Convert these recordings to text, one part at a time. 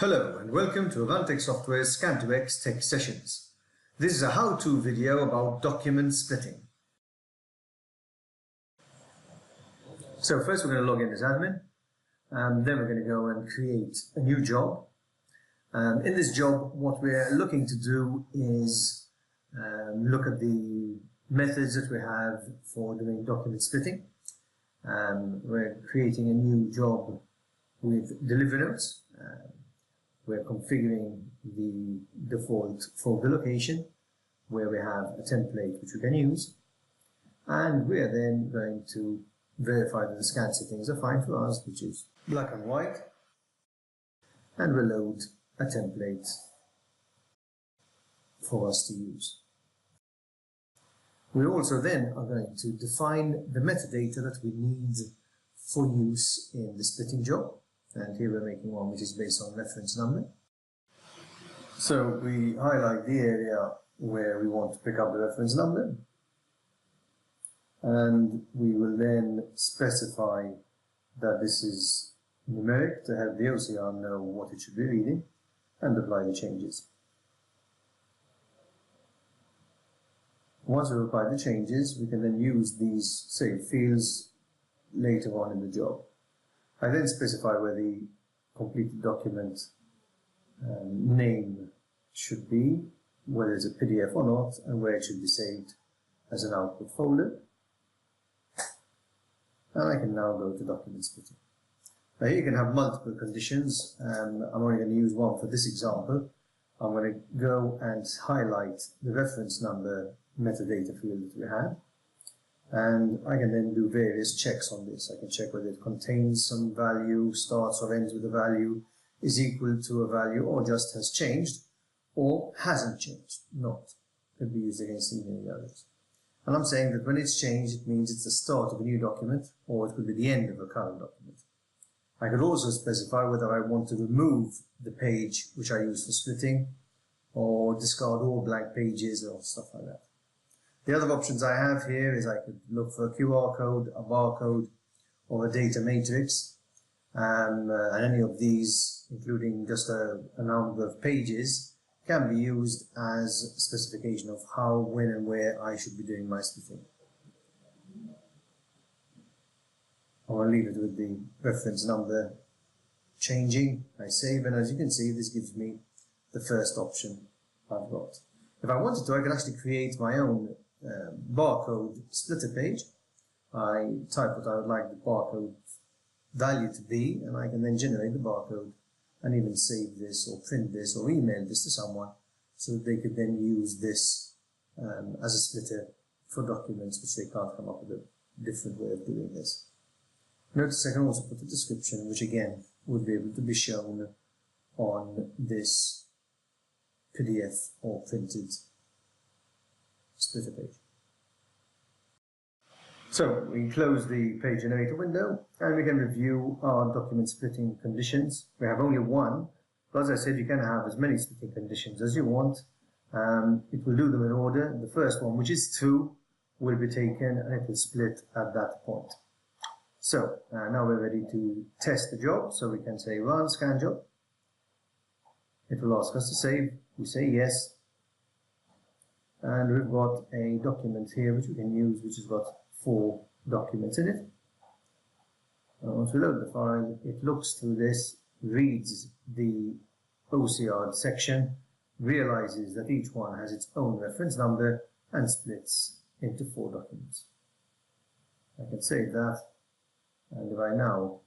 Hello and welcome to Avantech Software's Scan2X Tech Sessions. This is a how-to video about document splitting. So first we're going to log in as admin, then we're going to go and create a new job. In this job what we're looking to do is look at the methods that we have for doing document splitting. We're creating a new job with delivery notes. We're configuring the default folder location where we have a template which we can use, and we are then going to verify that the scan settings are fine for us, which is black and white, and we'll load a template for us to use. We also then are going to define the metadata that we need for use in the splitting job. And here we're making one which is based on reference number. So we highlight the area where we want to pick up the reference number, and we will then specify that this is numeric to help the OCR know what it should be reading and apply the changes. Once we apply the changes, we can then use these saved fields later on in the job. I then specify where the completed document name should be, whether it's a PDF or not, and where it should be saved as an output folder. And I can now go to document splitting. Now here you can have multiple conditions. I'm only going to use one for this example. I'm going to go and highlight the reference number metadata field that we have. And I can then do various checks on this. I can check whether it contains some value, starts or ends with a value, is equal to a value, or just has changed, or hasn't changed, not. Could be used against any of the others. And I'm saying that when it's changed, it means it's the start of a new document, or it could be the end of a current document. I could also specify whether I want to remove the page which I use for splitting, or discard all blank pages, or stuff like that. The other options I have here is I could look for a QR code, a barcode, or a data matrix, and any of these, including just a number of pages, can be used as a specification of how, when and where I should be doing my splitting. I'll leave it with the reference number changing. I save, and as you can see, this gives me the first option I've got. If I wanted to, I could actually create my own barcode splitter page. I type what I would like the barcode value to be, and I can then generate the barcode and even save this or print this or email this to someone so that they could then use this as a splitter for documents which they can't come up with a different way of doing this. Notice I can also put a description which again would be able to be shown on this PDF or printed splitter page. So we close the page generator window and we can review our document splitting conditions. We have only one, but as I said, you can have as many splitting conditions as you want. It will do them in order. The first one, which is 2, will be taken and it will split at that point. So now we're ready to test the job. So we can say run scan job. It will ask us to save. We say yes. And we've got a document here which we can use, which has got 4 documents in it. And once we load the file, it looks through this, reads the OCRd section, realizes that each one has its own reference number, and splits into 4 documents. I can save that, and if I now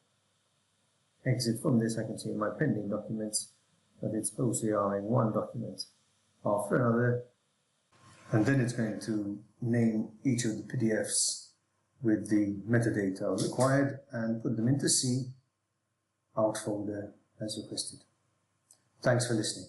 exit from this, I can see in my pending documents that it's OCRing one document after another. And then it's going to name each of the PDFs with the metadata required and put them into C, out folder as requested. Thanks for listening.